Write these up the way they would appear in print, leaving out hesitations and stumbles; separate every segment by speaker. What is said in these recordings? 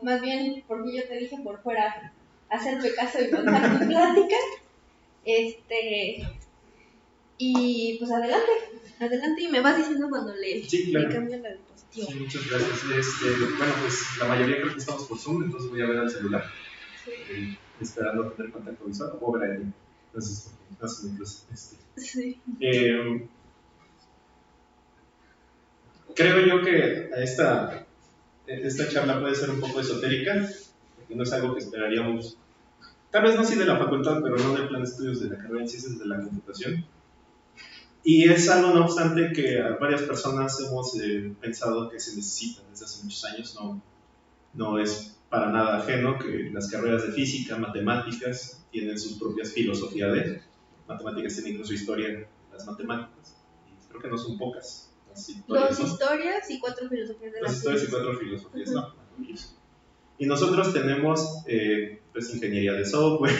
Speaker 1: más bien, porque yo te dije por fuera, hacerme caso y mandar mi plática. Y pues adelante y me vas diciendo cuando le cambio la diapositiva.
Speaker 2: Sí, muchas gracias. Bueno, pues la mayoría creo que estamos por Zoom, entonces voy a ver al celular, esperando tener contacto visual, o ver a él. Entonces, sí. Creo yo que esta charla puede ser un poco esotérica, porque no es algo que esperaríamos, tal vez no sí de la facultad, pero no del plan de estudios de la carrera en ciencias de la computación. Y es algo, no obstante, que varias personas hemos pensado que se necesita desde hace muchos años. No es para nada ajeno que las carreras de física, matemáticas, tienen sus propias filosofías de matemáticas, tienen incluso historia de las matemáticas. Y creo que no son pocas.
Speaker 1: Dos historias y 4 filosofías de la ciencia.
Speaker 2: 2 historias y 4 filosofías, no. Y nosotros tenemos pues, ingeniería de software,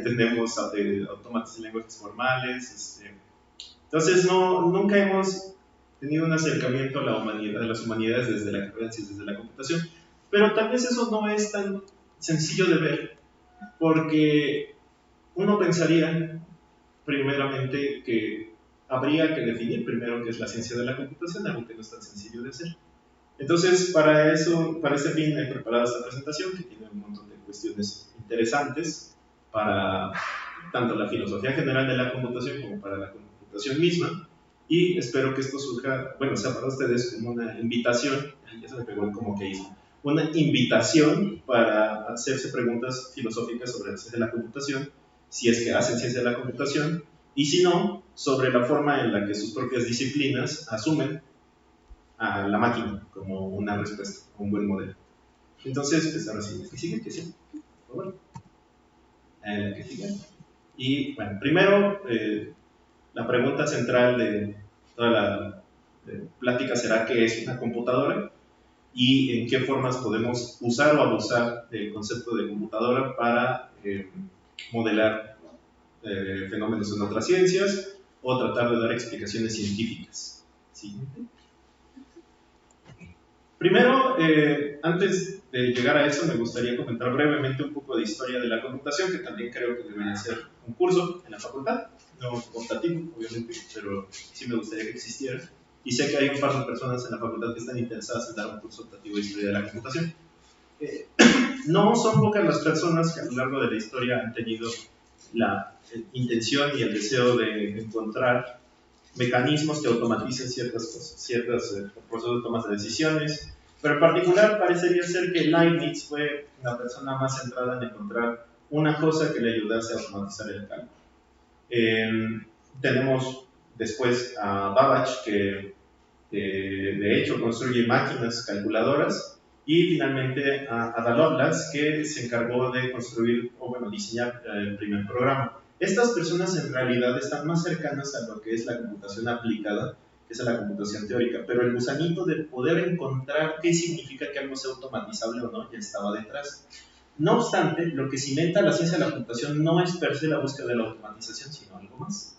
Speaker 2: tenemos autómatas y lenguajes formales. Entonces, nunca hemos tenido un acercamiento a la humanidad, a las humanidades desde la carrera de ciencias de la computación, pero tal vez eso no es tan sencillo de ver, porque uno pensaría primeramente que habría que definir primero qué es la ciencia de la computación, algo que no es tan sencillo de hacer. Entonces, para ese fin he preparado esta presentación que tiene un montón de cuestiones interesantes para tanto la filosofía general de la computación como para la computación misma, y espero que esto surja, sea para ustedes como una invitación, ya se me pegó el como que hizo, una invitación para hacerse preguntas filosóficas sobre la ciencia de la computación, si es que hacen ciencia de la computación, y si no, sobre la forma en la que sus propias disciplinas asumen a la máquina como una respuesta, un buen modelo. Entonces, pues ahora sí, que sigue, por favor. Que sigue. Y bueno, primero, la pregunta central de toda la plática será qué es una computadora y en qué formas podemos usar o abusar del concepto de computadora para modelar fenómenos en otras ciencias o tratar de dar explicaciones científicas. Siguiente. Primero, antes de llegar a eso, me gustaría comentar brevemente un poco de historia de la computación, que también creo que debería ser un curso en la facultad, no optativo, obviamente, pero sí me gustaría que existiera. Y sé que hay un par de personas en la facultad que están interesadas en dar un curso optativo de historia de la computación. No son pocas las personas que a lo largo de la historia han tenido la intención y el deseo de encontrar mecanismos que automaticen ciertas cosas, ciertos procesos de toma de decisiones, pero en particular parecería ser que Leibniz fue la persona más centrada en encontrar una cosa que le ayudase a automatizar el cálculo. Tenemos después a Babbage, que de hecho construye máquinas calculadoras, y finalmente a Ada Lovelace, que se encargó de construir diseñar el primer programa. Estas personas en realidad están más cercanas a lo que es la computación aplicada, que es la computación teórica, pero el gusanito de poder encontrar qué significa que algo sea automatizable o no ya estaba detrás. No obstante, lo que cimenta la ciencia de la computación no es per se la búsqueda de la automatización, sino algo más.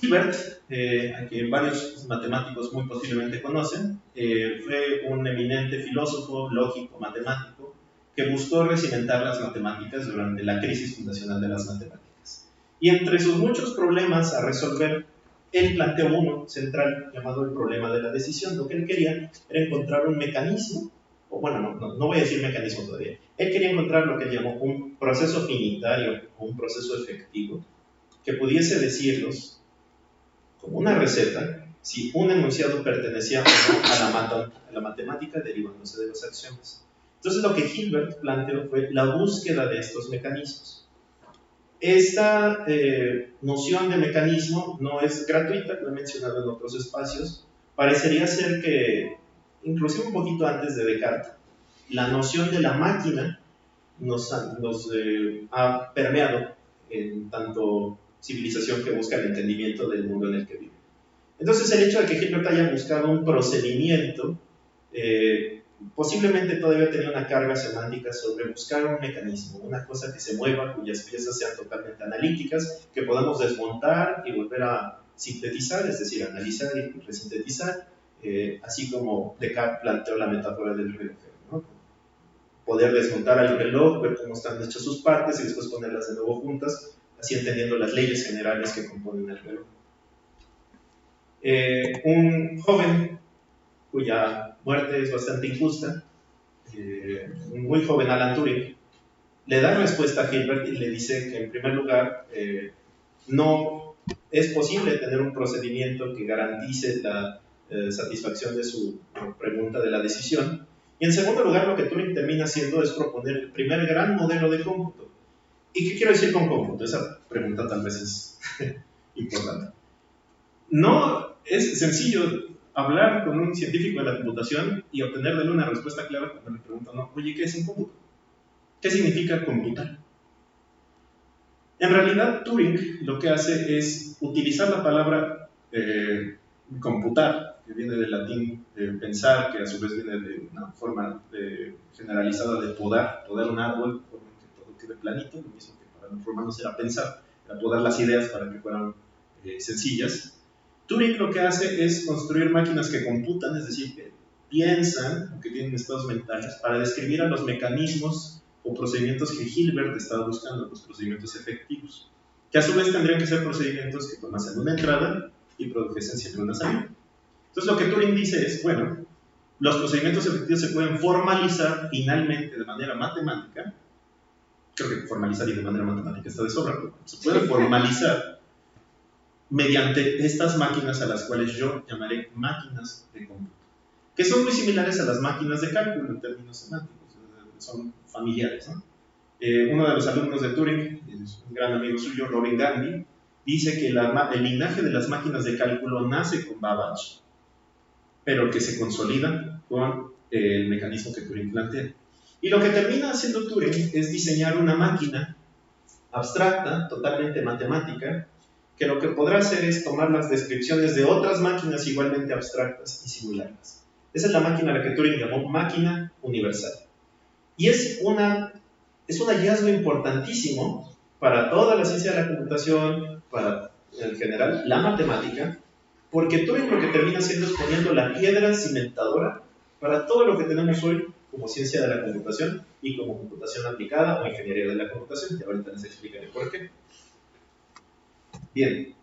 Speaker 2: Hilbert, a quien varios matemáticos muy posiblemente conocen, fue un eminente filósofo, lógico, matemático, que buscó recimentar las matemáticas durante la crisis fundacional de las matemáticas. Y entre sus muchos problemas a resolver, él planteó uno central llamado el problema de la decisión. Lo que él quería era encontrar un mecanismo, no voy a decir mecanismo todavía, él quería encontrar lo que él llamó un proceso finitario o un proceso efectivo que pudiese decirnos como una receta si un enunciado pertenecía o no a la matemática derivándose de los axiomas. Entonces lo que Hilbert planteó fue la búsqueda de estos mecanismos. Esta noción de mecanismo no es gratuita, lo he mencionado en otros espacios. Parecería ser que, inclusive un poquito antes de Descartes, la noción de la máquina nos ha permeado en tanto civilización que busca el entendimiento del mundo en el que vive. Entonces el hecho de que Hilbert haya buscado un procedimiento posiblemente todavía tenía una carga semántica sobre buscar un mecanismo, una cosa que se mueva, cuyas piezas sean totalmente analíticas, que podamos desmontar y volver a sintetizar, es decir, analizar y resintetizar así como Descartes planteó la metáfora del relojero, ¿no? Poder desmontar al reloj, ver cómo están hechas sus partes y después ponerlas de nuevo juntas, así entendiendo las leyes generales que componen el reloj. Un joven cuya muerte es bastante injusta, un muy joven Alan Turing, le da respuesta a Hilbert y le dice que en primer lugar no es posible tener un procedimiento que garantice la satisfacción de su pregunta de la decisión, y en segundo lugar lo que Turing termina haciendo es proponer el primer gran modelo de cómputo. ¿Y qué quiero decir con cómputo? Esa pregunta tal vez es importante. No es sencillo hablar con un científico de la computación y obtener de él una respuesta clara cuando le preguntan, no, oye, ¿qué es un cómputo? ¿Qué significa computar? En realidad, Turing lo que hace es utilizar la palabra computar, que viene del latín pensar, que a su vez viene de una forma generalizada de podar un árbol, forma que todo quede planito, lo mismo que para los romanos era pensar, era podar las ideas para que fueran sencillas. Turing lo que hace es construir máquinas que computan, es decir, que piensan, que tienen estados mentales, para describir a los mecanismos o procedimientos que Hilbert estaba buscando, los procedimientos efectivos, que a su vez tendrían que ser procedimientos que tomasen una entrada y produjesen siempre una salida. Entonces lo que Turing dice es, bueno, los procedimientos efectivos se pueden formalizar finalmente de manera matemática, creo que formalizar y de manera matemática está de sobra, pero se pueden formalizar mediante estas máquinas a las cuales yo llamaré máquinas de cómputo, que son muy similares a las máquinas de cálculo en términos semánticos, son familiares, ¿no? Uno de los alumnos de Turing, un gran amigo suyo, Robin Gandy, dice que el linaje de las máquinas de cálculo nace con Babbage, pero que se consolida con el mecanismo que Turing plantea. Y lo que termina haciendo Turing es diseñar una máquina abstracta, totalmente matemática, que lo que podrá hacer es tomar las descripciones de otras máquinas igualmente abstractas y simularlas. Esa es la máquina a la que Turing llamó máquina universal. Y es un hallazgo importantísimo para toda la ciencia de la computación, para en general la matemática, porque Turing lo que termina haciendo es poniendo la piedra cimentadora para todo lo que tenemos hoy como ciencia de la computación y como computación aplicada o ingeniería de la computación, y ahorita les explicaré por qué. Bien,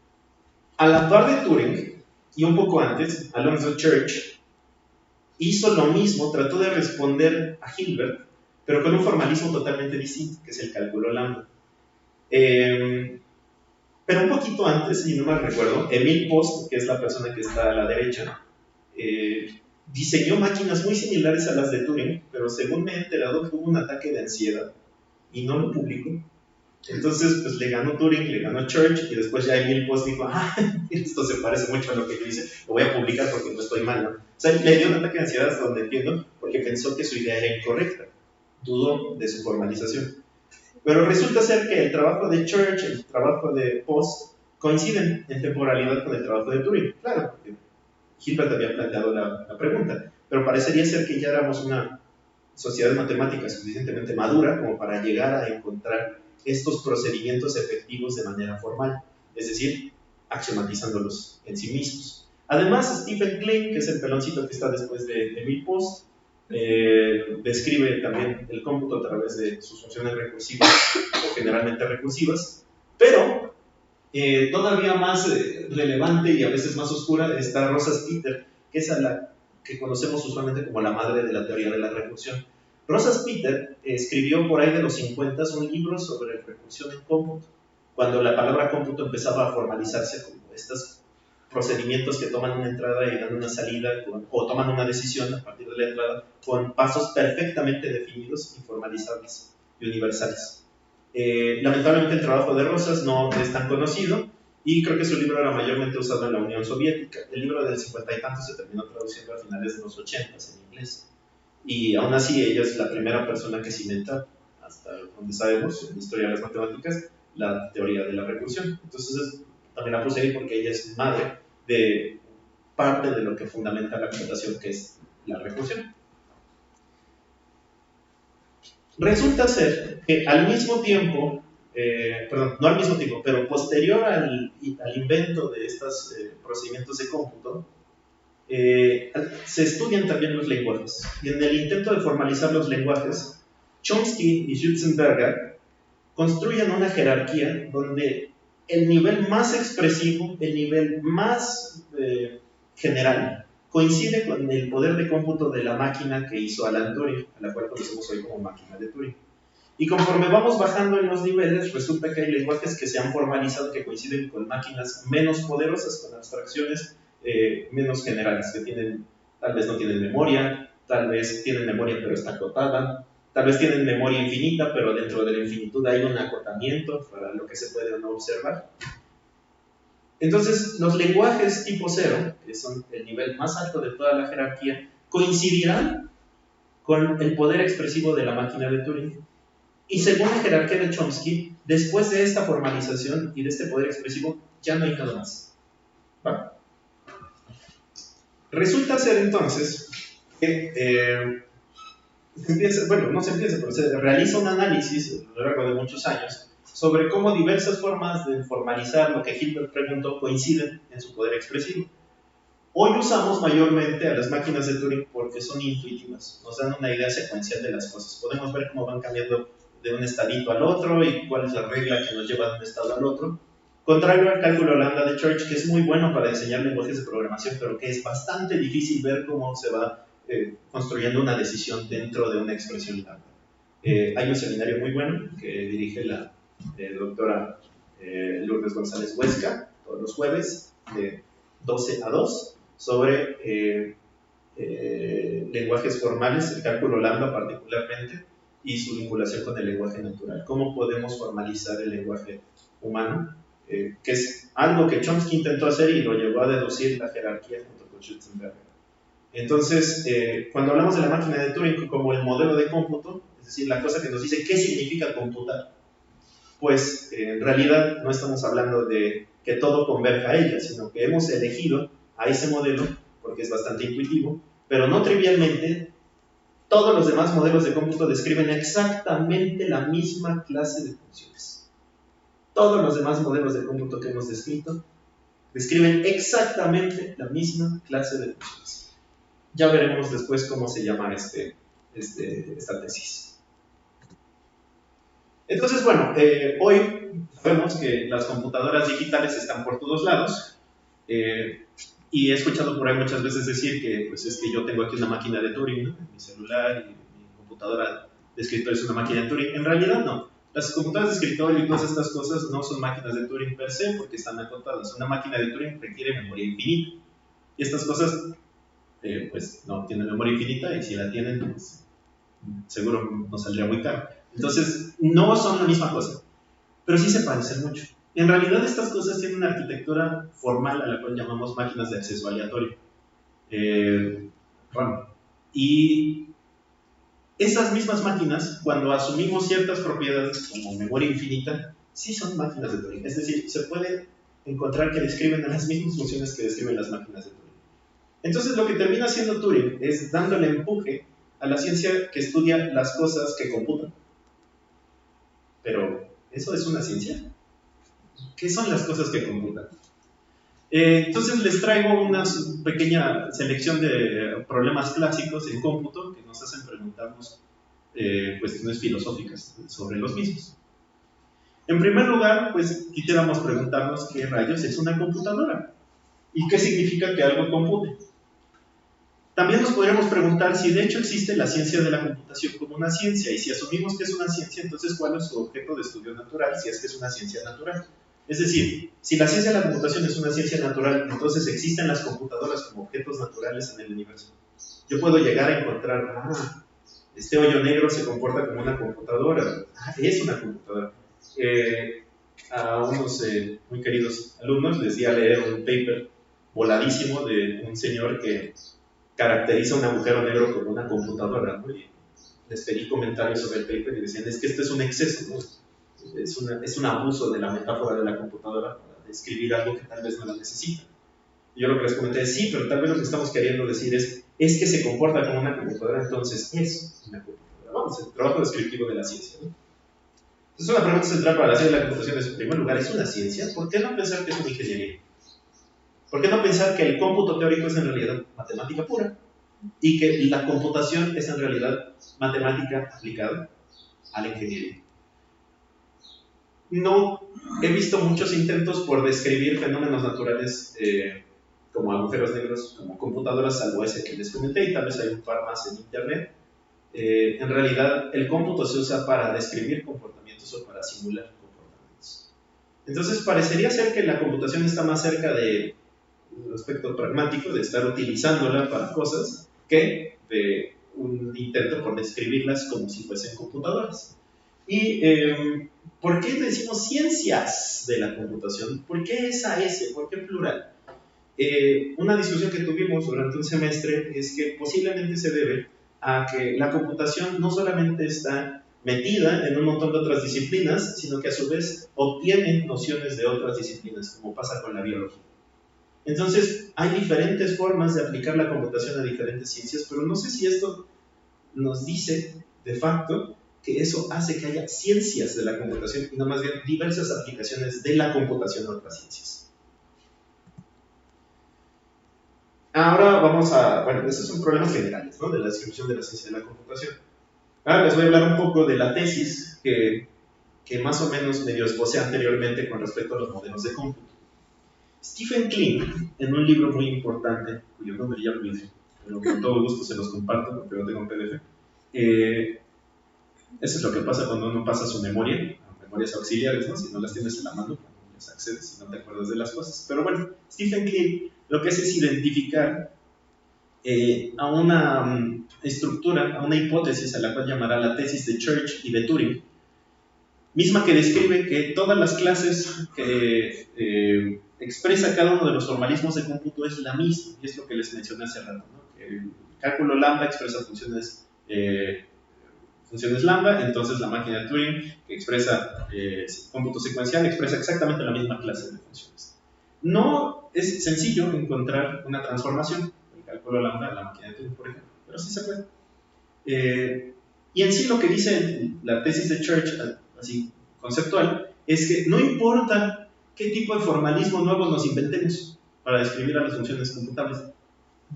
Speaker 2: a la par de Turing, y un poco antes, Alonzo Church hizo lo mismo, trató de responder a Hilbert, pero con un formalismo totalmente distinto, que es el cálculo lambda. Pero un poquito antes, si no mal recuerdo, Emil Post, que es la persona que está a la derecha, diseñó máquinas muy similares a las de Turing, pero según me he enterado, tuvo un ataque de ansiedad y no lo publicó. Entonces, pues le ganó Turing, le ganó Church, y después ya Emil Post dijo, esto se parece mucho a lo que yo hice, lo voy a publicar porque no estoy mal, ¿no? O sea, le dio un ataque de ansiedad hasta donde entiendo, porque pensó que su idea era incorrecta, dudó de su formalización. Pero resulta ser que el trabajo de Church, el trabajo de Post, coinciden en temporalidad con el trabajo de Turing. Claro, porque Hilbert había planteado la pregunta, pero parecería ser que ya éramos una sociedad de matemáticas suficientemente madura como para llegar a encontrar estos procedimientos efectivos de manera formal, es decir, axiomatizándolos en sí mismos. Además, Stephen Klein, que es el peloncito que está después de Emil Post, describe también el cómputo a través de sus funciones recursivas o generalmente recursivas, pero todavía más relevante y a veces más oscura está Rosa Spitzer, que es a la que conocemos usualmente como la madre de la teoría de la recursión. Rosa Spitzer escribió por ahí de los 50 un libro sobre recursión en cómputo, cuando la palabra cómputo empezaba a formalizarse como estos procedimientos que toman una entrada y dan una salida, o toman una decisión a partir de la entrada, con pasos perfectamente definidos, informalizables y universales. Lamentablemente el trabajo de Rosas no es tan conocido, y creo que su libro era mayormente usado en la Unión Soviética. El libro del 50 y tanto se terminó traduciendo a finales de los 80 en inglés. Y aún así ella es la primera persona que cimenta, hasta donde sabemos, en la historia de las matemáticas, la teoría de la recursión. Entonces también la puse ahí porque ella es madre de parte de lo que fundamenta la computación, que es la recursión. Resulta ser que al mismo tiempo, no al mismo tiempo, pero posterior al invento de estos procedimientos de cómputo, se estudian también los lenguajes. Y en el intento de formalizar los lenguajes, Chomsky y Schutzenberger construyen una jerarquía donde el nivel más expresivo, el nivel más general, coincide con el poder de cómputo de la máquina que hizo Alan Turing, a la cual conocemos hoy como máquina de Turing. Y conforme vamos bajando en los niveles, resulta que hay lenguajes que se han formalizado que coinciden con máquinas menos poderosas, con abstracciones menos generales, que tienen, tal vez no tienen memoria, tal vez tienen memoria pero está acotada, tal vez tienen memoria infinita, pero dentro de la infinitud hay un acotamiento para lo que se puede o no observar. Entonces, los lenguajes tipo 0, que son el nivel más alto de toda la jerarquía, coincidirán con el poder expresivo de la máquina de Turing. Y según la jerarquía de Chomsky, después de esta formalización y de este poder expresivo, ya no hay nada más. ¿Vale? Resulta ser entonces que se realiza un análisis a lo largo de muchos años sobre cómo diversas formas de formalizar lo que Hilbert preguntó coinciden en su poder expresivo. Hoy usamos mayormente a las máquinas de Turing porque son intuitivas, nos dan una idea secuencial de las cosas. Podemos ver cómo van cambiando de un estadito al otro y cuál es la regla que nos lleva de un estado al otro. Contrario al cálculo lambda de Church, que es muy bueno para diseñar lenguajes de programación, pero que es bastante difícil ver cómo se va construyendo una decisión dentro de una expresión lambda. Hay un seminario muy bueno que dirige la doctora Lourdes González Huesca todos los jueves de 12 a 2 sobre lenguajes formales, el cálculo lambda particularmente, y su vinculación con el lenguaje natural. ¿Cómo podemos formalizar el lenguaje humano? Que es algo que Chomsky intentó hacer y lo llevó a deducir la jerarquía junto con Schutzenberger. Entonces, cuando hablamos de la máquina de Turing como el modelo de cómputo, es decir, la cosa que nos dice qué significa computar, pues en realidad no estamos hablando de que todo converja a ella, sino que hemos elegido a ese modelo porque es bastante intuitivo, pero no trivialmente, todos los demás modelos de cómputo describen exactamente la misma clase de funciones. Todos los demás modelos de cómputo que hemos descrito describen exactamente la misma clase de funciones. Ya veremos después cómo se llama esta tesis. Entonces, bueno, hoy vemos que las computadoras digitales están por todos lados. Y he escuchado por ahí muchas veces decir que, pues, es que yo tengo aquí una máquina de Turing, ¿no? En mi celular y mi computadora de escritorio es una máquina de Turing. En realidad no. Las computadoras de escritorio y todas estas cosas no son máquinas de Turing per se porque están acotadas. Una máquina de Turing requiere memoria infinita. Y estas cosas, pues, no tienen memoria infinita y si la tienen, pues, seguro nos saldría muy caro. Entonces, no son la misma cosa, pero sí se parecen mucho. En realidad estas cosas tienen una arquitectura formal a la cual llamamos máquinas de acceso aleatorio, RAM. Y esas mismas máquinas, cuando asumimos ciertas propiedades como memoria infinita, sí son máquinas de Turing. Es decir, se puede encontrar que describen las mismas funciones que describen las máquinas de Turing. Entonces lo que termina haciendo Turing es dándole empuje a la ciencia que estudia las cosas que computan. Pero, ¿eso es una ciencia? ¿Qué son las cosas que computan? Entonces les traigo una pequeña selección de problemas clásicos en cómputo que nos hacen preguntarnos cuestiones filosóficas sobre los mismos. En primer lugar, pues quisiéramos preguntarnos qué rayos es una computadora y qué significa que algo compute. También nos podríamos preguntar si de hecho existe la ciencia de la computación como una ciencia, y si asumimos que es una ciencia, entonces ¿cuál es su objeto de estudio natural, si es que es una ciencia natural? Es decir, si la ciencia de la computación es una ciencia natural, entonces existen las computadoras como objetos naturales en el universo. Yo puedo llegar a encontrar, este hoyo negro se comporta como una computadora, es una computadora. A unos muy queridos alumnos les di a leer un paper voladísimo de un señor que caracteriza un agujero negro como una computadora, ¿no? Y les pedí comentarios sobre el paper y decían, es que esto es un exceso, ¿no? Es un abuso de la metáfora de la computadora para describir algo que tal vez no la necesita. Y yo lo que les comenté es, sí, pero tal vez lo que estamos queriendo decir es que se comporta como una computadora, entonces es una computadora. Vamos, el trabajo descriptivo de la ciencia, ¿no? Entonces una pregunta central para la ciencia de la computación es, en primer lugar, ¿es una ciencia? ¿Por qué no pensar que es una ingeniería? ¿Por qué no pensar que el cómputo teórico es en realidad matemática pura y que la computación es en realidad matemática aplicada a la ingeniería? No he visto muchos intentos por describir fenómenos naturales como agujeros negros, como computadoras, salvo ese que les comenté, y tal vez hay un par más en internet. En realidad, el cómputo se usa para describir comportamientos o para simular comportamientos. Entonces, parecería ser que la computación está más cerca del aspecto pragmático, de estar utilizándola para cosas, que de un intento por describirlas como si fuesen computadoras. ¿Y por qué decimos ciencias de la computación? ¿Por qué esa S? ¿Por qué plural? Una discusión que tuvimos durante un semestre es que posiblemente se debe a que la computación no solamente está metida en un montón de otras disciplinas, sino que a su vez obtiene nociones de otras disciplinas, como pasa con la biología. Entonces, hay diferentes formas de aplicar la computación a diferentes ciencias, pero no sé si esto nos dice, de facto, que eso hace que haya ciencias de la computación y no más bien diversas aplicaciones de la computación a otras ciencias. Ahora vamos a, bueno, estos son problemas generales, ¿no?, de la descripción de la ciencia de la computación. Ahora les voy a hablar un poco de la tesis que más o menos medio esbocé anteriormente con respecto a los modelos de cómputo. Stephen Kling, en un libro muy importante, cuyo nombre ya olvidé, pero con todo gusto se los comparto porque lo tengo en PDF. Eso es lo que pasa cuando uno pasa su memoria, memorias auxiliares, ¿no? Si no las tienes en la mano, no les accedes y no te acuerdas de las cosas. Pero bueno, Stephen Kling lo que hace es identificar a una estructura, a una hipótesis a la cual llamará la tesis de Church y de Turing, misma que describe que todas las clases que expresa cada uno de los formalismos de cómputo es la misma, y es lo que les mencioné hace rato, ¿no? Que el cálculo lambda expresa funciones lambda, entonces la máquina de Turing, que expresa cómputo secuencial, expresa exactamente la misma clase de funciones. No es sencillo encontrar una transformación del cálculo lambda a la máquina de Turing, por ejemplo, pero sí se puede. Y en sí lo que dice la tesis de Church, así conceptual, es que no importa qué tipo de formalismo nuevo nos inventemos para describir a las funciones computables,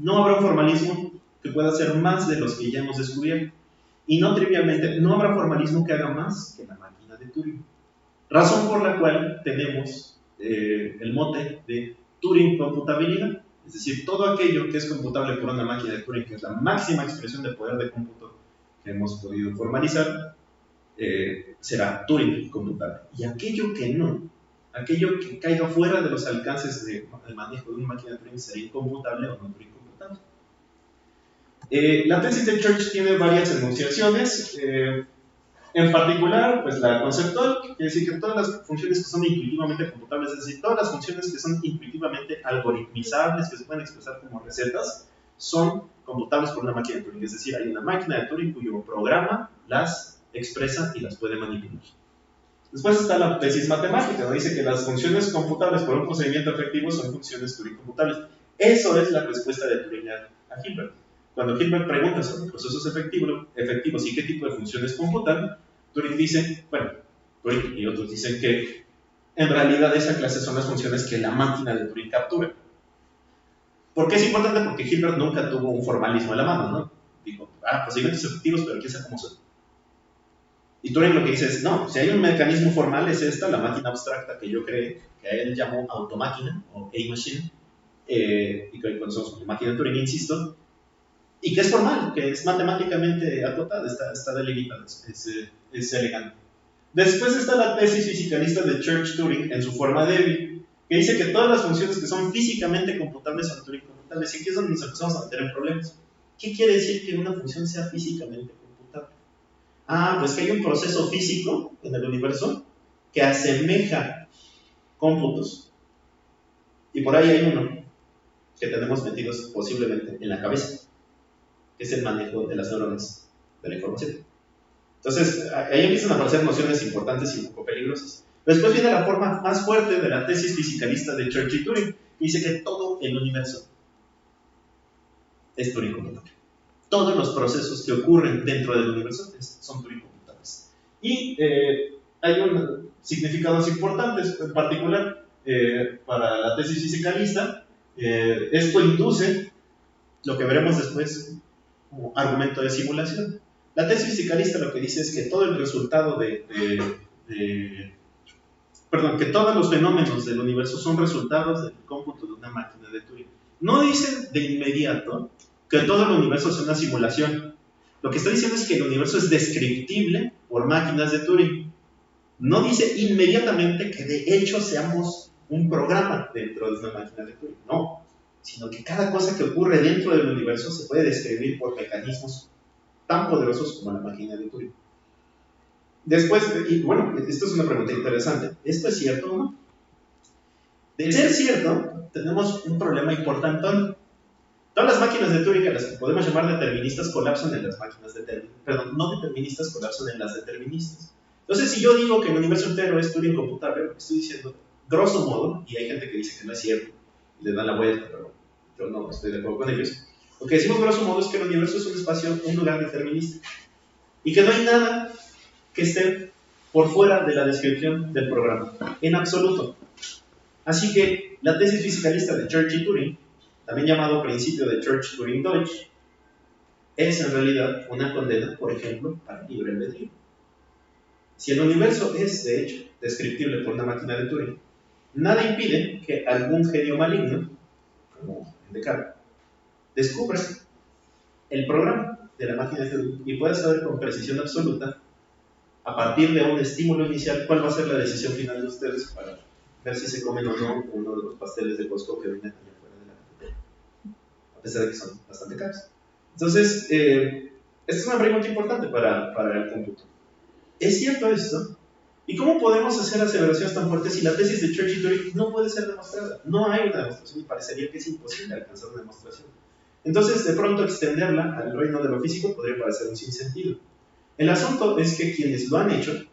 Speaker 2: no habrá un formalismo que pueda hacer más de los que ya hemos descubierto. Y no trivialmente, no habrá formalismo que haga más que la máquina de Turing. Razón por la cual tenemos el mote de Turing computabilidad, es decir, todo aquello que es computable por una máquina de Turing, que es la máxima expresión de poder de cómputo que hemos podido formalizar, será Turing computable. Y aquello que no, aquello que caiga fuera de los alcances del manejo de una máquina de Turing, será incomputable o no Turing computable. La tesis de Church tiene varias enunciaciones, en particular, pues la conceptual, que quiere decir que todas las funciones que son intuitivamente computables, es decir, todas las funciones que son intuitivamente algoritmizables, que se pueden expresar como recetas, son computables por una máquina de Turing, es decir, hay una máquina de Turing cuyo programa las expresa y las puede manipular. Después está la tesis matemática, donde dice que las funciones computables por un procedimiento efectivo son funciones Turing computables. Eso es la respuesta de Turing a Hilbert. Cuando Hilbert pregunta sobre procesos efectivos y qué tipo de funciones computan, Turing dice, bueno, Turing y otros dicen que en realidad esa clase son las funciones que la máquina de Turing captura. ¿Por qué es importante? Porque Hilbert nunca tuvo un formalismo a la mano, ¿no? Dijo, procedimientos efectivos, pero quién sabe cómo son. Y Turing lo que dice es, no, si hay un mecanismo formal es esta, la máquina abstracta que yo creé, que a él llamó automáquina, o A-machine, y que conocemos como máquina de Turing, insisto, y que es formal, que es matemáticamente acotada, está delimitada, es elegante. Después está la tesis fisicalista de Church-Turing en su forma débil, que dice que todas las funciones que son físicamente computables son Turing computables, y aquí es donde nos empezamos a meter en problemas. ¿Qué quiere decir que una función sea físicamente computable? Pues que hay un proceso físico en el universo que asemeja cómputos, y por ahí hay uno que tenemos metidos posiblemente en la cabeza, que es el manejo de las neuronas de la información. Entonces, ahí empiezan a aparecer nociones importantes y un poco peligrosas. Después viene la forma más fuerte de la tesis fisicalista de Church y Turing, que dice que todo el universo es Turing computable. Todos los procesos que ocurren dentro del universo son Turing computables. Y hay significados importantes, en particular para la tesis fisicalista, Esto induce lo que veremos después como argumento de simulación. La tesis fisicalista lo que dice es que todo el resultado que todos los fenómenos del universo son resultados del cómputo de una máquina de Turing. No dicen de inmediato que todo el universo sea una simulación. Lo que está diciendo es que el universo es descriptible por máquinas de Turing. No dice inmediatamente que de hecho seamos un programa dentro de una máquina de Turing. No, sino que cada cosa que ocurre dentro del universo se puede describir por mecanismos tan poderosos como la máquina de Turing. Después, y bueno, esto es una pregunta interesante. ¿Esto es cierto o no? De ser cierto, tenemos un problema importante. Todas las máquinas de Turing, a las que podemos llamar deterministas, colapsan en las máquinas no deterministas, colapsan en las deterministas. Entonces, si yo digo que el universo entero es Turing computable, lo que estoy diciendo, grosso modo, y hay gente que dice que no es cierto, y le dan la vuelta, pero yo no estoy de acuerdo con ellos. Lo que decimos grosso modo es que el universo es un espacio, un lugar determinista, y que no hay nada que esté por fuera de la descripción del programa, en absoluto. Así que la tesis fisicalista de Church y Turing, también llamado principio de Church-Turing-Deutsch, es en realidad una condena, por ejemplo, para el libre albedrío. Si el universo es, de hecho, descriptible por una máquina de Turing, nada impide que algún genio maligno, como el Descartes, descubra el programa de la máquina de Turing y pueda saber con precisión absoluta, a partir de un estímulo inicial, cuál va a ser la decisión final de ustedes para ver si se comen o no uno de los pasteles de Costco que vienen allá afuera de la cafetería, a pesar de que son bastante caros. Entonces, esta es una pregunta importante para el cómputo. ¿Es cierto esto? ¿Y cómo podemos hacer aseveraciones tan fuertes si la tesis de Church y Turing no puede ser demostrada? No hay una demostración y parecería que es imposible alcanzar una demostración. Entonces, de pronto, extenderla al reino de lo físico podría parecer un sinsentido. El asunto es que quienes lo han hecho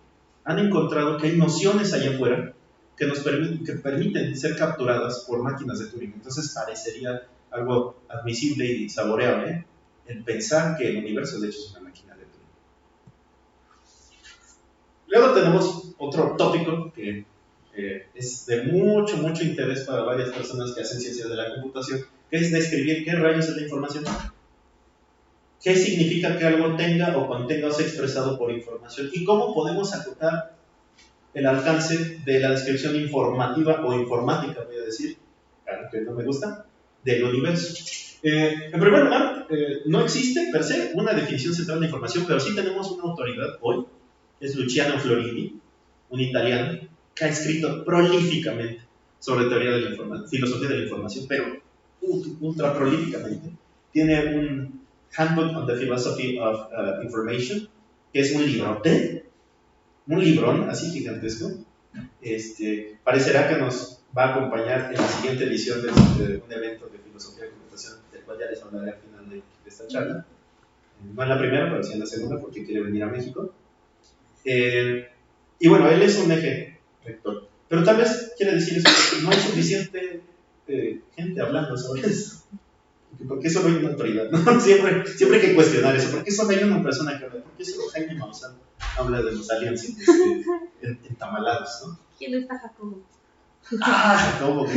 Speaker 2: han encontrado que hay nociones allá afuera que nos permiten ser capturadas por máquinas de Turing. Entonces parecería algo admisible y saboreable el pensar que el universo de hecho es una máquina de Turing. Luego tenemos otro tópico que es de mucho interés para varias personas que hacen ciencias de la computación, que es describir qué rayos es la información. ¿Qué significa que algo tenga o contenga o sea expresado por información? ¿Y cómo podemos acotar el alcance de la descripción informativa o informática, voy a decir, claro que no me gusta, del universo? En primer lugar, no existe per se una definición central de información, pero sí tenemos una autoridad hoy, es Luciano Floridi, un italiano, que ha escrito prolíficamente sobre teoría de la filosofía de la información, pero ultra prolíficamente. Tiene un Handbook on the Philosophy of Information, que es un librote, un librón así gigantesco. Parecerá que nos va a acompañar en la siguiente edición de un evento de filosofía de computación, del cual ya les hablaré al final de esta charla. No en la primera, pero sí en la segunda, porque quiere venir a México. Y bueno, él es un eje rector. Pero tal vez quiere decir eso, porque no hay suficiente gente hablando sobre eso. ¿Por qué solo hay una autoridad? ¿No? Siempre hay que cuestionar eso. ¿Por qué solo hay una persona que habla? ¿Por qué solo Jaime Maussan habla de los aliens entamalados? ¿No?
Speaker 1: ¿Quién está Jacobo?
Speaker 2: Jacobo.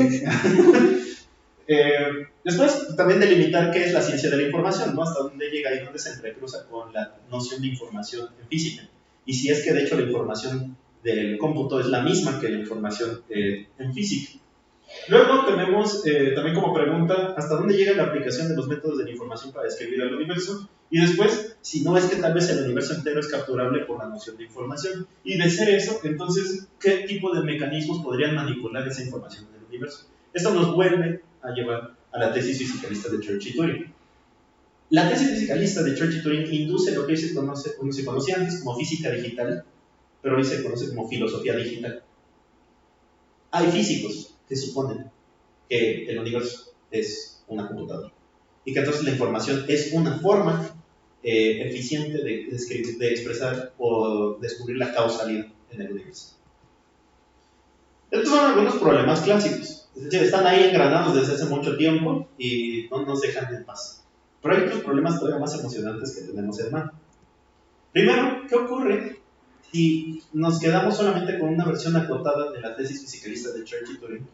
Speaker 2: Después, también delimitar qué es la ciencia de la información, ¿no? Hasta dónde llega y dónde se entrecruza con la noción de información en física. Y si es que, de hecho, la información del cómputo es la misma que la información en física. Luego tenemos también como pregunta hasta dónde llega la aplicación de los métodos de la información para describir el universo, y después si no es que tal vez el universo entero es capturable por la noción de información, y de ser eso, entonces ¿qué tipo de mecanismos podrían manipular esa información en el universo? Esto nos vuelve a llevar a la tesis fisicalista de Church y Turing. La tesis fisicalista de Church y Turing induce lo que se conocía antes como física digital, pero hoy se conoce como filosofía digital. Hay físicos que suponen que el universo es una computadora y que entonces la información es una forma eficiente de expresar o descubrir la causalidad en el universo. Estos son algunos problemas clásicos, es decir, están ahí engranados desde hace mucho tiempo y no nos dejan en paz. Pero hay otros problemas todavía más emocionantes que tenemos en mano. Primero, ¿qué ocurre si nos quedamos solamente con una versión acotada de la tesis fisicalista de Church y Turing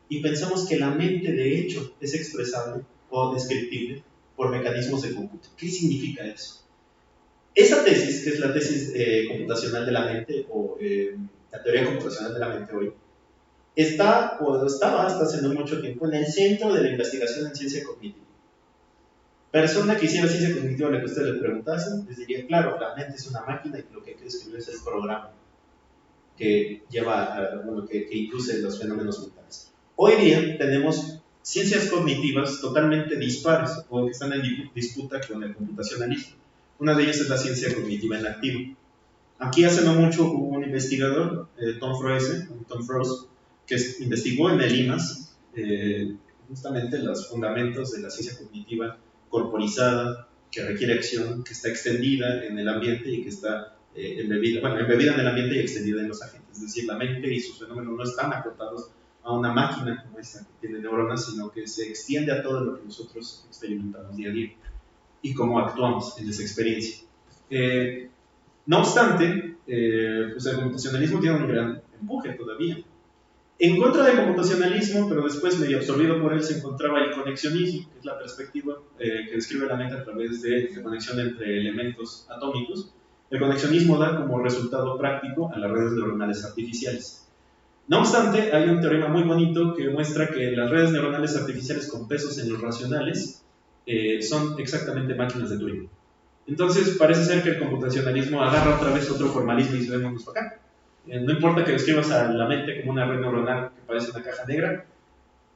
Speaker 2: y pensamos que la mente de hecho es expresable o descriptible por mecanismos de cómputo. ¿Qué significa eso? Esa tesis, que es la tesis computacional de la mente o la teoría computacional de la mente hoy, estaba hasta hace no mucho tiempo en el centro de la investigación en ciencia cognitiva. Persona que hiciera ciencia cognitiva, la que ustedes le preguntasen, les diría, claro, la mente es una máquina y lo que hay que describir es el programa que que induce los fenómenos mentales. Hoy día tenemos ciencias cognitivas totalmente dispares o que están en disputa con el computacionalismo. Una de ellas es la ciencia cognitiva en activo. Aquí hace no mucho hubo un investigador, Tom Froese, que investigó en el IMAS justamente los fundamentos de la ciencia cognitiva corporizada, que requiere acción, que está extendida en el ambiente y que está embebida en el ambiente y extendida en los agentes. Es decir, la mente y sus fenómenos no están acotados a una máquina como esta que tiene neuronas, sino que se extiende a todo lo que nosotros experimentamos día a día y cómo actuamos en esa experiencia. No obstante, pues el computacionalismo tiene un gran empuje todavía. En contra del computacionalismo, pero después medio absorbido por él, se encontraba el conexionismo, que es la perspectiva que describe la mente a través de la conexión entre elementos atómicos. El conexionismo da como resultado práctico a las redes neuronales artificiales. No obstante, hay un teorema muy bonito que muestra que las redes neuronales artificiales con pesos en los racionales son exactamente máquinas de Turing. Entonces parece ser que el computacionalismo agarra otra vez otro formalismo y dice, vémonos para acá. No importa que describas a la mente como una red neuronal que parece una caja negra,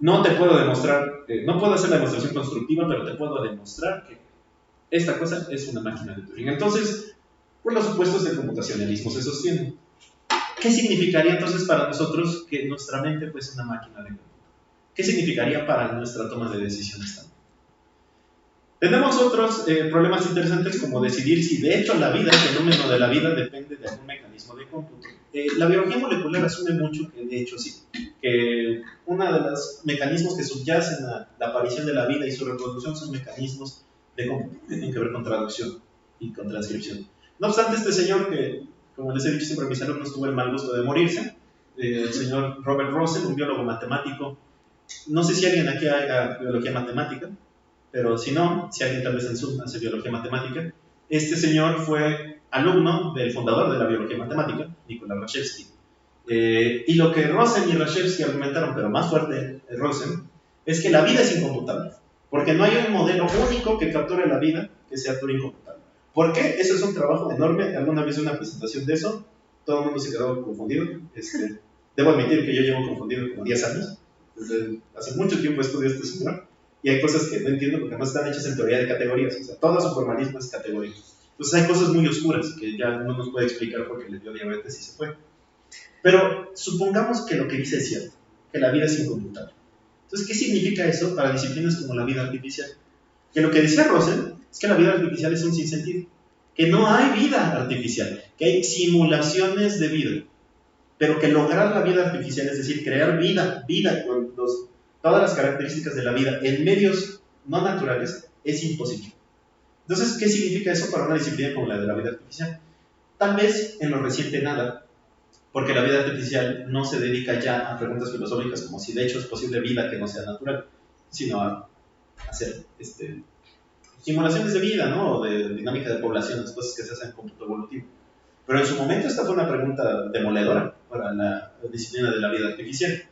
Speaker 2: no te puedo demostrar, no puedo hacer la demostración constructiva, pero te puedo demostrar que esta cosa es una máquina de Turing. Entonces, por los supuestos del computacionalismo se sostiene. ¿Qué significaría entonces para nosotros que nuestra mente fuese una máquina de cómputo? ¿Qué significaría para nuestra toma de decisiones también? Tenemos otros problemas interesantes como decidir si de hecho la vida, el fenómeno de la vida, depende de algún mecanismo de cómputo. La biología molecular asume mucho que de hecho sí, que uno de los mecanismos que subyacen a la aparición de la vida y su reproducción son mecanismos de cómputo, que tienen que ver con traducción y con transcripción. No obstante, este señor que, como les he dicho siempre a mis alumnos, tuvo el mal gusto de morirse, el señor Robert Rosen, un biólogo matemático, no sé si alguien aquí haga biología matemática, pero si no, si alguien tal vez en Zoom hace biología matemática, este señor fue alumno del fundador de la biología matemática, Nikolai Rashevsky. Y lo que Rosen y Rashevsky argumentaron, pero más fuerte Rosen, es que la vida es incomputable, porque no hay un modelo único que capture la vida que sea Turing computable. ¿Por qué? Eso es un trabajo enorme. Alguna vez una presentación de eso, todo el mundo se quedó confundido. Debo admitir que yo llevo confundido como 10 años. Desde hace mucho tiempo estudio a este señor. Y hay cosas que no entiendo porque además están hechas en teoría de categorías. O sea, todo su formalismo es categoría. Entonces hay cosas muy oscuras que ya no nos puede explicar porque le dio diabetes y se fue. Pero supongamos que lo que dice es cierto, que la vida es incomputable. Entonces, ¿qué significa eso para disciplinas como la vida artificial? Que lo que decía Rosen es que la vida artificial es un sinsentido, que no hay vida artificial, que hay simulaciones de vida, pero que lograr la vida artificial, es decir, crear vida con todas las características de la vida en medios no naturales, es imposible. Entonces, ¿qué significa eso para una disciplina como la de la vida artificial? Tal vez en lo reciente nada, porque la vida artificial no se dedica ya a preguntas filosóficas como si de hecho es posible vida que no sea natural, sino a hacer simulaciones de vida, ¿no? O de dinámica de poblaciones, cosas que se hacen en cómputo evolutivo. Pero en su momento esta fue una pregunta demoledora para la disciplina de la vida artificial.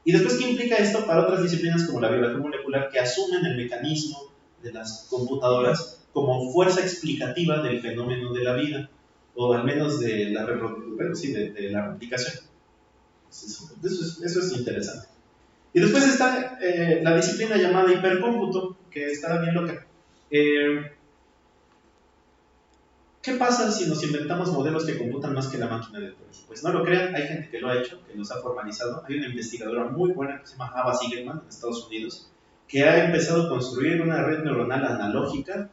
Speaker 2: Y después, ¿qué implica esto para otras disciplinas como la biología molecular que asumen el mecanismo de las computadoras como fuerza explicativa del fenómeno de la vida, o al menos de la de la replicación? Eso es interesante. Y después está la disciplina llamada hipercómputo, que está bien loca. ¿Qué pasa si nos inventamos modelos que computan más que la máquina de Turing? Pues no lo crean, hay gente que lo ha hecho, que los ha formalizado. Hay una investigadora muy buena que se llama Ava Sigelman en Estados Unidos, que ha empezado a construir una red neuronal analógica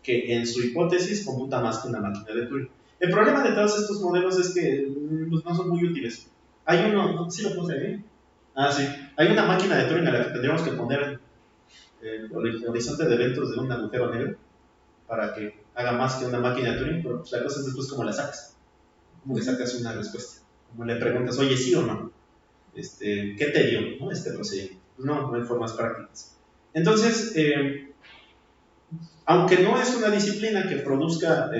Speaker 2: que en su hipótesis computa más que una máquina de Turing. El problema de todos estos modelos es que pues, no son muy útiles. Hay uno, ¿sí lo puse ahí? Ah, sí. Hay una máquina de Turing a la que tendríamos que poner el horizonte de eventos de un agujero negro para que haga más que una máquina de Turing, pero pues, la cosa es después cómo la sacas. ¿Cómo le sacas una respuesta? ¿Cómo le preguntas, oye, sí o no? qué tedio, ¿no? Este procedimiento. No hay formas prácticas. Entonces, aunque no es una disciplina que produzca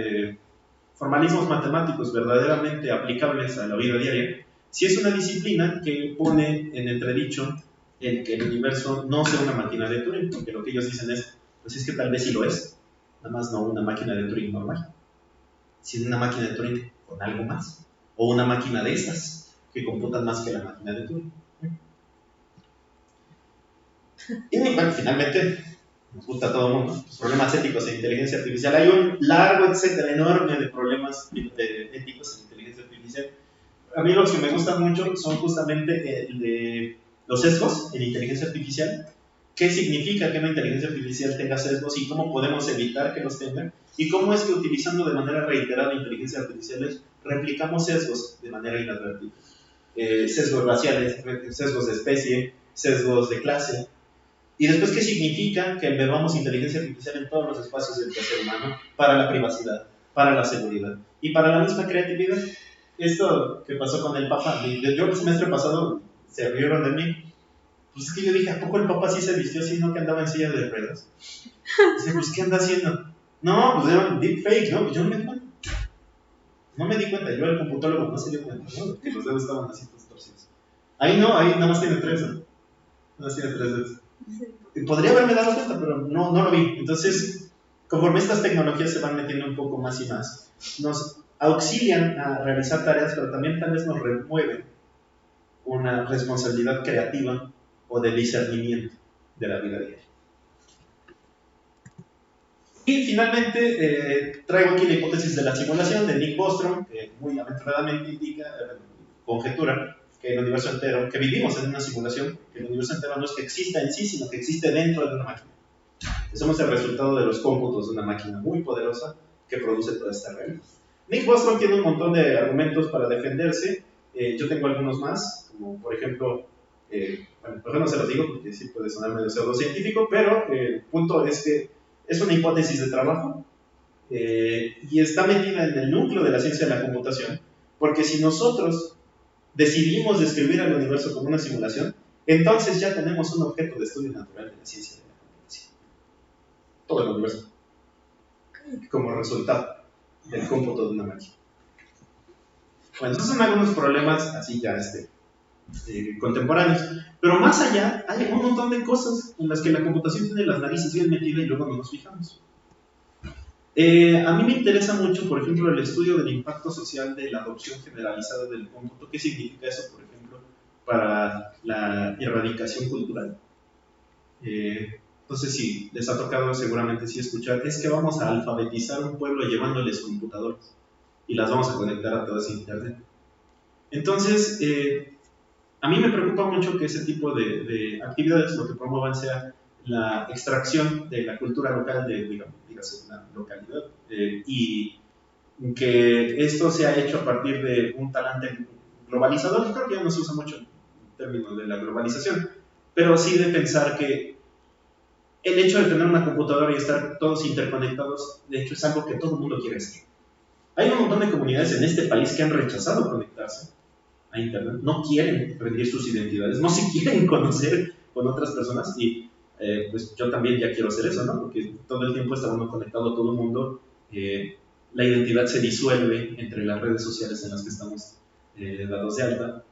Speaker 2: formalismos matemáticos verdaderamente aplicables a la vida diaria, sí es una disciplina que pone en entredicho el que el universo no sea una máquina de Turing, porque lo que ellos dicen es, pues es que tal vez sí lo es, nada más no una máquina de Turing normal, sino una máquina de Turing con algo más, o una máquina de estas, que computan más que la máquina de Turing. Y bueno, finalmente, nos gusta a todo el mundo, los problemas éticos en inteligencia artificial. Hay un largo, etcétera, enorme de problemas éticos en inteligencia artificial. A mí los que me gustan mucho son justamente el de los sesgos en inteligencia artificial. ¿Qué significa que una inteligencia artificial tenga sesgos y cómo podemos evitar que los tenga? Y cómo es que utilizando de manera reiterada inteligencias artificiales replicamos sesgos de manera inadvertida. Sesgos raciales, sesgos de especie, sesgos de clase. Y después, ¿qué significa que embebamos inteligencia artificial en todos los espacios del ser humano para la privacidad, para la seguridad y para la misma creatividad? Esto que pasó con el Papa, yo el semestre pasado se rieron de mí. Pues es que yo dije, ¿a poco el Papa sí se vistió así, no que andaba en silla de ruedas? Dice, pues ¿qué anda haciendo? No, pues era un deepfake, ¿no? Pues yo no me di cuenta. No me di cuenta, yo el computólogo no se dio cuenta, ¿no? Que los dedos estaban así todos torcidos. Ahí no, ahí nada más tiene 3, ¿no? Nada más tiene 3 dedos. Podría haberme dado cuenta, pero no lo vi. Entonces, conforme estas tecnologías se van metiendo un poco más y más, nos auxilian a realizar tareas, pero también tal vez nos remueven una responsabilidad creativa o de discernimiento de la vida diaria. Y finalmente, traigo aquí la hipótesis de la simulación de Nick Bostrom, que muy aventuradamente indica, conjetura, que el universo entero, que vivimos en una simulación, que el universo entero no es que exista en sí, sino que existe dentro de una máquina. Que somos el resultado de los cómputos de una máquina muy poderosa que produce toda esta realidad. Nick Bostrom tiene un montón de argumentos para defenderse. Yo tengo algunos más, como por ejemplo, bueno, por no se los digo porque sí puede sonar medio pseudocientífico, pero el punto es que es una hipótesis de trabajo y está metida en el núcleo de la ciencia de la computación, porque si nosotros decidimos describir al universo como una simulación, entonces ya tenemos un objeto de estudio natural de la ciencia de la computación. Todo el universo. Como resultado del cómputo de una máquina. Bueno, esos son algunos problemas así ya contemporáneos. Pero más allá, hay un montón de cosas en las que la computación tiene las narices bien metidas y luego no nos fijamos. A mí me interesa mucho, por ejemplo, el estudio del impacto social de la adopción generalizada del cómputo. ¿Qué significa eso, por ejemplo, para la erradicación cultural? No sé si les ha tocado seguramente sí escuchar, es que vamos a alfabetizar un pueblo llevándoles computadores y las vamos a conectar a todas internet. Entonces, a mí me preocupa mucho que ese tipo de actividades lo que promuevan sea la extracción de la cultura local de, digamos, una localidad y que esto se ha hecho a partir de un talante globalizador. Creo que ya no se usa mucho en términos de la globalización, pero sí de pensar que el hecho de tener una computadora y estar todos interconectados, de hecho, es algo que todo el mundo quiere hacer. Hay un montón de comunidades en este país que han rechazado conectarse a Internet, no quieren rendir sus identidades, no se quieren conocer con otras personas y pues yo también ya quiero hacer eso, ¿no? Porque todo el tiempo está uno conectado a todo el mundo, la identidad se disuelve entre las redes sociales en las que estamos dados de alta.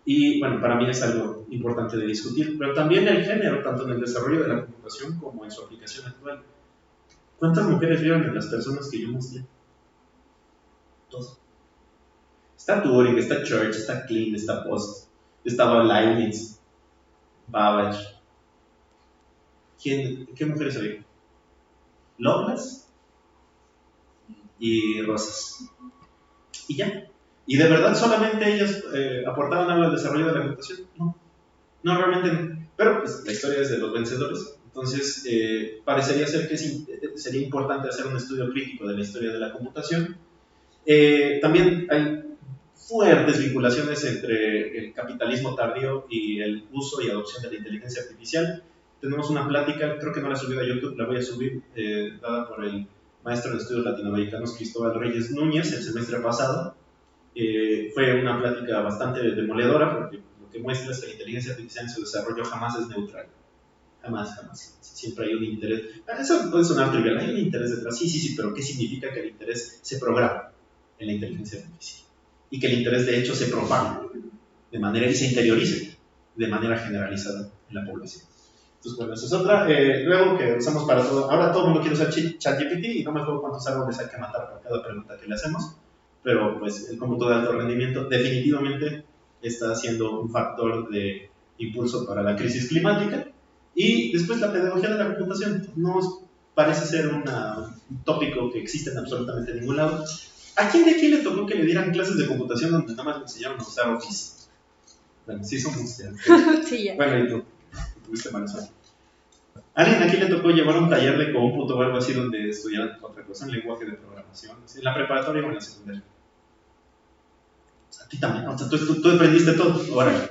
Speaker 2: Y bueno, para mí es algo importante de discutir, pero también el género, tanto en el desarrollo de la computación como en su aplicación actual. ¿Cuántas mujeres vieron en las personas que yo mostré? Dos. Está Turing, está Church, está Klein, está Post, estaba Leibniz, Babbage. ¿Qué mujeres había? Lovelace y Rosas. Y ya. ¿Y de verdad solamente ellas aportaban algo al desarrollo de la computación? No, realmente no. Pero pues, la historia es de los vencedores. Entonces, parecería ser que sería importante hacer un estudio crítico de la historia de la computación. También hay fuertes vinculaciones entre el capitalismo tardío y el uso y adopción de la inteligencia artificial. Tenemos una plática, creo que no la he subido a YouTube, la voy a subir, dada por el maestro de estudios latinoamericanos Cristóbal Reyes Núñez el semestre pasado. Fue una plática bastante demoledora porque lo que muestra es que la inteligencia artificial en su desarrollo jamás es neutral. Jamás. Siempre hay un interés. Eso puede sonar trivial, hay un interés detrás. Sí, pero ¿qué significa que el interés se programa en la inteligencia artificial? Y que el interés de hecho se propaga de manera y se interiorice de manera generalizada en la población. Entonces, bueno, esa es otra. Luego que usamos para todo. Ahora todo el mundo quiere usar ChatGPT y no me acuerdo cuántos árboles hay que matar por cada pregunta que le hacemos. Pero pues el cómputo de alto rendimiento definitivamente está siendo un factor de impulso para la crisis climática. Y después la pedagogía de la computación no parece ser un tópico que existe en absolutamente ningún lado. ¿A quién de aquí le tocó que le dieran clases de computación donde nada más le enseñaron a usar Office? Bueno, sí somos ustedes.
Speaker 1: Sí, ya.
Speaker 2: Bueno, y tú tuviste mala suerte. ¿Alguien aquí le tocó llevar un taller de cómputo o algo así donde estudiaran otra cosa, un lenguaje de programación? ¿En la preparatoria o en la secundaria? O sea, a ti también, o sea, tú aprendiste todo. Ahora.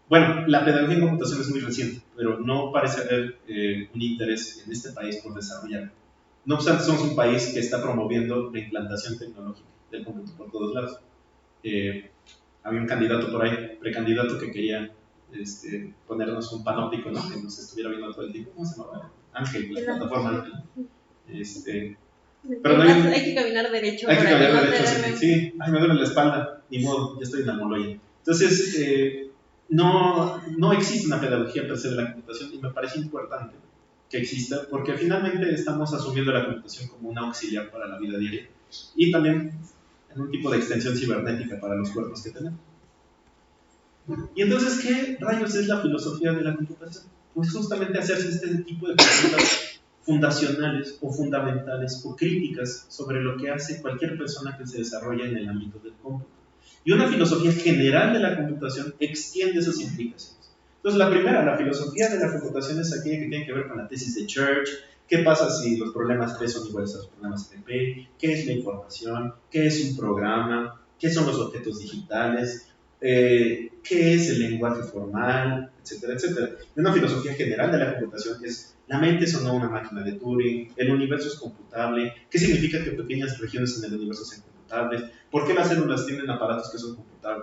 Speaker 2: Bueno, la pedagogía en computación es muy reciente, pero no parece haber un interés en este país por desarrollarla. No obstante, somos un país que está promoviendo la implantación tecnológica del cómputo por todos lados. Había un candidato por ahí, precandidato, que quería ponernos un panóptico, ¿no? Que nos estuviera viendo todo el tiempo. ¿Cómo se llama? Ángel, la plataforma.
Speaker 1: Pero no hay que caminar derecho.
Speaker 2: Hay que caminar derecho, sí. Ay, me duele la espalda, ni modo, ya estoy en la moloya. Entonces, no existe una pedagogía per se de la computación y me parece importante que exista porque finalmente estamos asumiendo la computación como un auxiliar para la vida diaria y también en un tipo de extensión cibernética para los cuerpos que tenemos. Y entonces, ¿qué rayos es la filosofía de la computación? Pues justamente hacerse este tipo de preguntas fundacionales o fundamentales o críticas sobre lo que hace cualquier persona que se desarrolla en el ámbito del cómputo. Y una filosofía general de la computación extiende esas implicaciones. Entonces, la primera, la filosofía de la computación es aquella que tiene que ver con la tesis de Church. ¿Qué pasa si los problemas P son iguales a los problemas de P? ¿Qué es la información? ¿Qué es un programa? ¿Qué son los objetos digitales? ¿Qué es el lenguaje formal? Etcétera, etcétera. Y una filosofía general de la computación es: la mente es o no una máquina de Turing, el universo es computable, ¿qué significa que pequeñas regiones en el universo sean computables? ¿Por qué las células tienen aparatos que son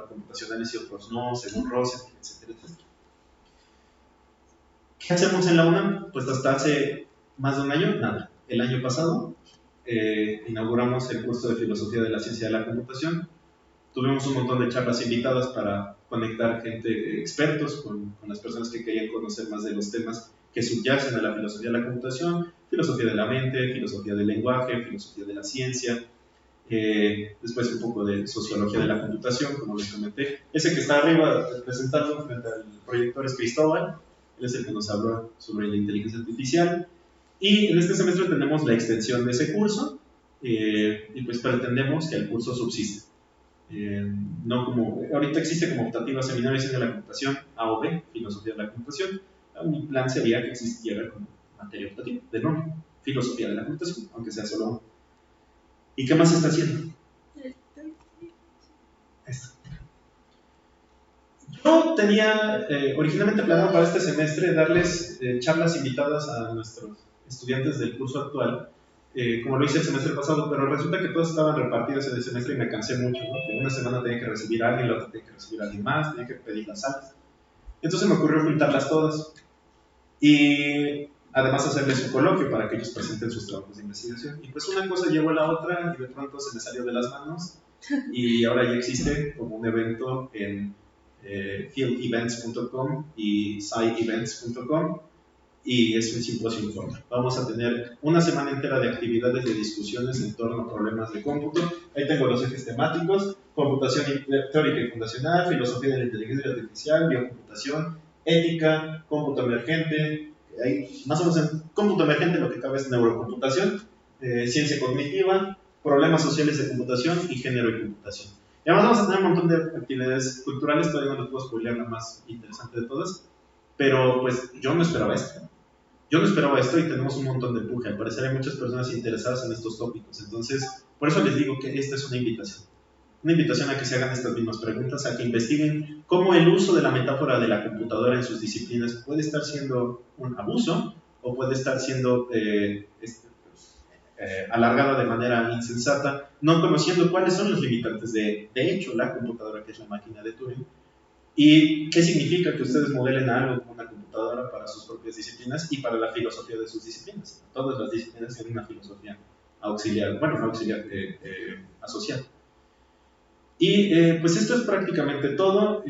Speaker 2: computacionales y otros no, según Rosen, etcétera, etcétera? ¿Qué hacemos en la UNAM? Pues hasta hace más de un año, nada. El año pasado inauguramos el curso de Filosofía de la Ciencia de la Computación. Tuvimos un montón de charlas invitadas para conectar gente, expertos, con las personas que querían conocer más de los temas que subyacen a la filosofía de la computación: filosofía de la mente, filosofía del lenguaje, filosofía de la ciencia, después un poco de sociología de la computación, como les comenté. Ese que está arriba presentando frente al proyector es Cristóbal, él es el que nos habló sobre la inteligencia artificial. Y en este semestre tenemos la extensión de ese curso, y pues pretendemos que el curso subsista. No como, ahorita existe como optativa seminario de la computación, A o B, filosofía de la computación. Mi plan sería que existiera como materia optativa, de nombre, filosofía de la computación, aunque sea solo uno. ¿Y qué más se está haciendo? Esto. Yo tenía originalmente planeado para este semestre darles charlas invitadas a nuestros estudiantes del curso actual, como lo hice el semestre pasado, pero resulta que todas estaban repartidas en el semestre y me cansé mucho, ¿no? Que una semana tenía que recibir a alguien, la otra tenía que recibir a alguien más, tenía que pedir las salas. Entonces me ocurrió juntarlas todas y además hacerles un coloquio para que ellos presenten sus trabajos de investigación. Y pues una cosa llevó a la otra y de pronto se me salió de las manos y ahora ya existe como un evento en fieldevents.com y scievents.com, y es un simposio informal. Vamos a tener una semana entera de actividades, de discusiones en torno a problemas de cómputo. Ahí tengo los ejes temáticos: computación teórica y fundacional, filosofía de la inteligencia artificial, biocomputación, ética, cómputo emergente. Ahí, más o menos en cómputo emergente lo que cabe es neurocomputación, ciencia cognitiva, problemas sociales de computación y género y computación. Y además vamos a tener un montón de actividades culturales. Todavía no les puedo spoilear la más interesante de todas, pero pues yo no esperaba esto. Yo no esperaba esto y tenemos un montón de empuje. Al parecer hay muchas personas interesadas en estos tópicos. Entonces, por eso les digo que esta es una invitación. Una invitación a que se hagan estas mismas preguntas, a que investiguen cómo el uso de la metáfora de la computadora en sus disciplinas puede estar siendo un abuso o puede estar siendo alargada de manera insensata, no conociendo cuáles son los limitantes de hecho, la computadora, que es la máquina de Turing, y qué significa que ustedes modelen algo como una computadora para sus propias disciplinas y para la filosofía de sus disciplinas. Todas las disciplinas tienen una filosofía auxiliar, bueno, no auxiliar, asociada. Y pues esto es prácticamente todo.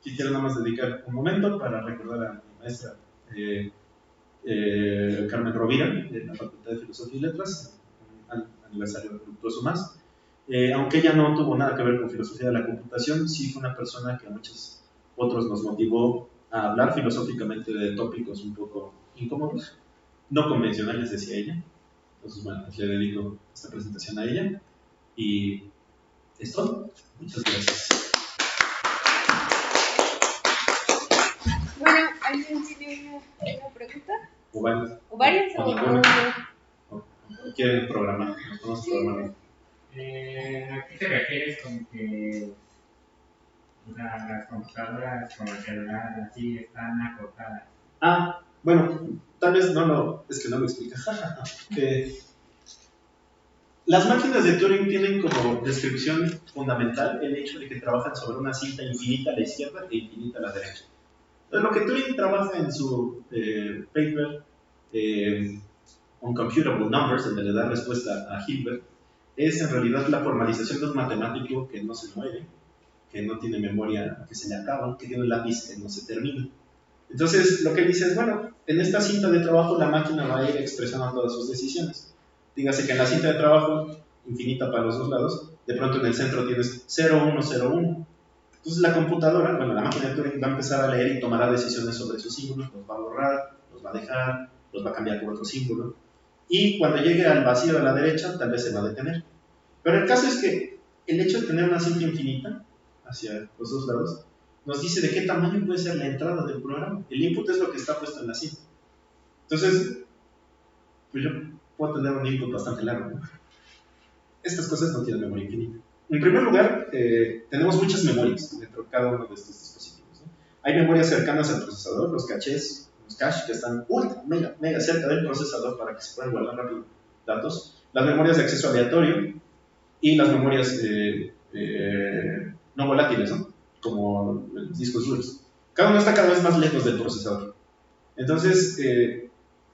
Speaker 2: Quisiera nada más dedicar un momento para recordar a mi maestra Carmen Rovira, de la Facultad de Filosofía y Letras, un aniversario luctuoso más. Aunque ella no tuvo nada que ver con filosofía de la computación, sí fue una persona que a muchos otros nos motivó a hablar filosóficamente de tópicos un poco incómodos, no convencionales, decía ella. Entonces, bueno, le dedico esta presentación a ella. Y es todo. Muchas gracias.
Speaker 1: Bueno, ¿alguien tiene una pregunta?
Speaker 2: ¿O varias?
Speaker 1: ¿O varias?
Speaker 2: ¿O quieren programar? ¿Nos podemos programar?
Speaker 3: ¿A qué te refieres con que las computadoras como el celular así están acotadas?
Speaker 2: Bueno, tal vez es que no lo explica. Que las máquinas de Turing tienen como descripción fundamental el hecho de que trabajan sobre una cinta infinita a la izquierda e infinita a la derecha. Entonces, lo que Turing trabaja en su paper on computable numbers, en donde le da respuesta a Hilbert, es en realidad la formalización de un matemático que no se mueve, que no tiene memoria que se le acaba, que tiene un lápiz que no se termina. Entonces, lo que él dice es, bueno, en esta cinta de trabajo la máquina va a ir expresando todas sus decisiones. Dígase que en la cinta de trabajo, infinita para los dos lados, de pronto en el centro tienes 0, 1, 0, 1. Entonces la computadora, bueno, la máquina de Turing va a empezar a leer y tomará decisiones sobre esos símbolos, los va a borrar, los va a dejar, los va a cambiar por otro símbolo. Y cuando llegue al vacío a la derecha, tal vez se va a detener. Pero el caso es que el hecho de tener una cinta infinita hacia los dos lados nos dice de qué tamaño puede ser la entrada del programa. El input es lo que está puesto en la cinta. Entonces, pues yo puedo tener un input bastante largo, ¿no? Estas cosas no tienen memoria infinita. En primer lugar, tenemos muchas memorias dentro de cada uno de estos dispositivos, ¿no? Hay memorias cercanas al procesador, los cachés, los caches que están ultra, mega cerca del procesador para que se puedan guardar rápido datos. Las memorias de acceso aleatorio y las memorias no volátiles, ¿no? Como los discos duros. Cada uno está cada vez más lejos del procesador. Entonces,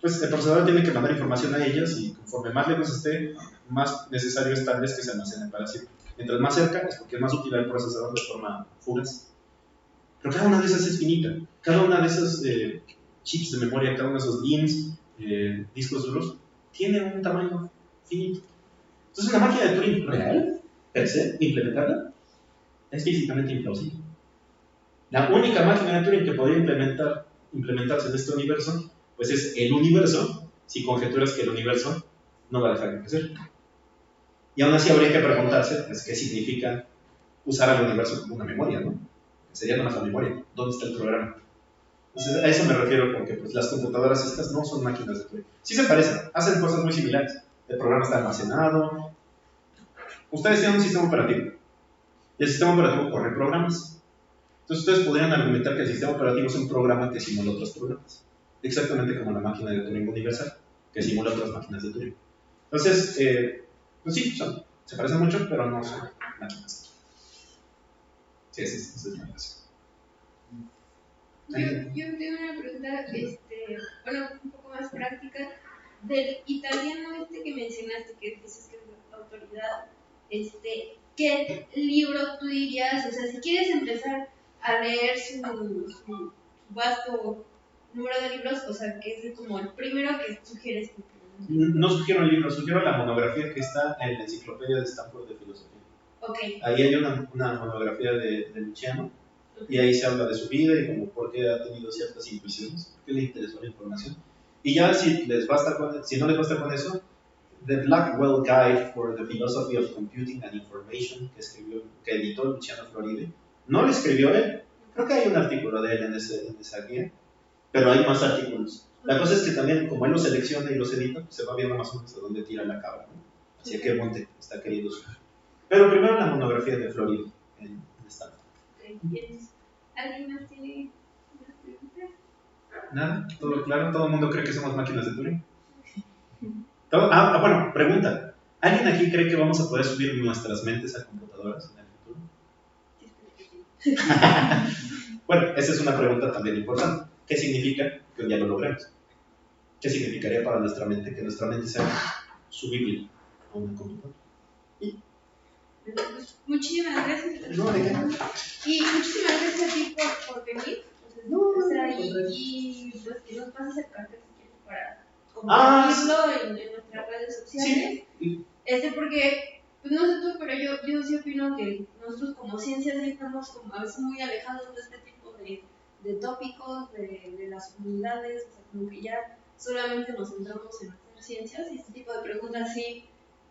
Speaker 2: pues el procesador tiene que mandar información a ellas y conforme más lejos esté, más necesario es tal vez que se almacenen para siempre. Mientras más cerca es porque es más útil al procesador de forma fugaz. Pero cada una de esas es finita. Cada una de esas chips de memoria, cada uno de esos DIMMs, discos duros, tiene un tamaño finito. Entonces una máquina de Turing real, per se, implementarla, es físicamente implausible. La única máquina de Turing que podría implementarse en este universo, pues es el universo, si conjeturas que el universo no va a dejar de crecer. Y aún así habría que preguntarse, pues, qué significa usar al universo como una memoria, ¿no? Sería nada más la memoria. ¿Dónde está el programa? Entonces, a eso me refiero con que pues, las computadoras estas no son máquinas de Turing. Sí se parecen, hacen cosas muy similares. El programa está almacenado. Ustedes tienen un sistema operativo. Y el sistema operativo corre programas. Entonces, ustedes podrían argumentar que el sistema operativo es un programa que simula otros programas. Exactamente como la máquina de Turing universal, que simula otras máquinas de Turing. Entonces, pues sí, se parecen mucho, pero no son máquinas. Sí, esa es la razón.
Speaker 1: Yo tengo una pregunta, bueno, un poco más práctica. Del italiano que mencionaste, que dices que es la autoridad, ¿qué libro tú dirías? O sea, si quieres empezar a leer su vasto número de libros, o sea, que es como el primero que sugieres que
Speaker 2: no sugiero el libro, sugiero la monografía que está en la enciclopedia de Stanford de Filosofía.
Speaker 1: Okay.
Speaker 2: Ahí hay una monografía de Luciano, y ahí se habla de su vida y como por qué ha tenido ciertas intuiciones, por qué le interesó la información. Y ya si no les basta con eso, The Blackwell Guide for the Philosophy of Computing and Information, que editó Luciano Floride, no lo escribió él, creo que hay un artículo de él en esa guía, pero hay más artículos. La cosa es que también, como él los selecciona y los edita, pues se va viendo más o menos a dónde tira la cabra, ¿no? Hacia qué monte está queriendo subir. Pero primero la monografía de Floride en Stanford.
Speaker 1: ¿Alguien más tiene una pregunta?
Speaker 2: ¿Nada? ¿Todo claro? ¿Todo el mundo cree que somos máquinas de Turing? Bueno, pregunta. ¿Alguien aquí cree que vamos a poder subir nuestras mentes a computadoras en el futuro? Bueno, esa es una pregunta también importante. ¿Qué significa que un día lo logremos? ¿Qué significaría para nuestra mente que nuestra mente sea subible a una computadora?
Speaker 1: Muchísimas gracias.
Speaker 2: No, ¿de qué?
Speaker 1: Y muchísimas gracias a ti por venir. O sea, y pues que nos pases el cartel si quieres para compartirlo en nuestras redes sociales.
Speaker 2: Sí.
Speaker 1: Porque, pues no sé tú, pero yo sí opino que nosotros como ciencias estamos como a veces muy alejados de este tipo de tópicos, de las comunidades, o sea, como que ya solamente nos centramos en hacer ciencias y este tipo de preguntas sí.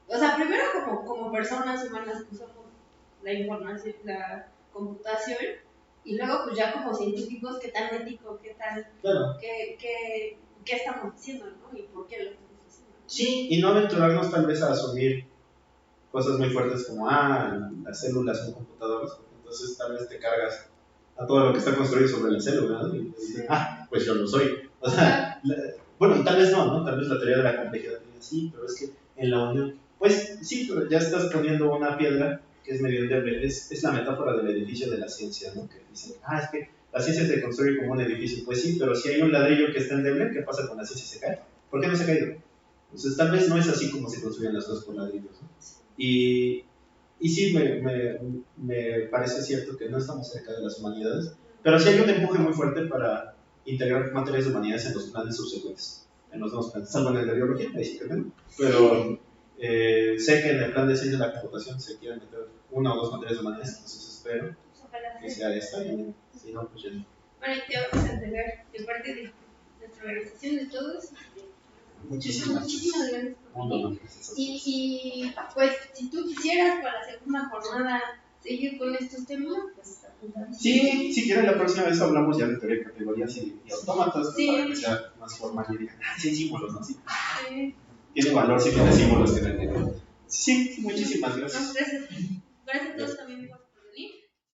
Speaker 1: O sea, primero como personas humanas que usamos la información, la computación, y luego pues ya como científicos, qué tan ético, qué tan,
Speaker 2: claro.
Speaker 1: qué estamos haciendo, ¿no? Y por qué lo estamos haciendo.
Speaker 2: Sí, y no aventurarnos tal vez a asumir cosas muy fuertes como, las células son computadoras, porque entonces tal vez te cargas a todo lo que está construido sobre la célula, ¿no? Y dices, pues yo lo soy. O sea, bueno, tal vez no, tal vez la teoría de la complejidad diga sí, pero es que en la unión, pues sí, pero ya estás poniendo una piedra que es medio endeble, es la metáfora del edificio de la ciencia, ¿no? Que dicen, es que la ciencia se construye como un edificio, pues sí, pero si hay un ladrillo que está endeble, ¿qué pasa con la ciencia? ¿Se cae? ¿Por qué no se ha caído? Entonces tal vez no es así como se construyen las cosas por ladrillos, ¿no? Y sí, me parece cierto que no estamos cerca de las humanidades, pero sí hay un empuje muy fuerte para integrar materias de humanidades en los planes subsecuentes, en los nuevos planes, salvo en el de biología, básicamente, pero sé que en el plan de ciencia de la computación se quieren meter una o dos materias de humanidades, entonces espero que sea esta, y si no, pues ya no.
Speaker 1: Bueno, y te vamos a entregar de parte de nuestra organización, de todos.
Speaker 2: Muchísimas
Speaker 1: gracias. Y pues, si tú quisieras para la segunda jornada seguir con estos temas, pues
Speaker 2: sí, si quieren la próxima vez hablamos ya de teoría de categorías y autómatas, para que sea más formal y digan, sí hay símbolos, ¿no? Sí. Tiene valor si tiene símbolos que no. Sí, muchísimas gracias.
Speaker 1: Gracias a todos también.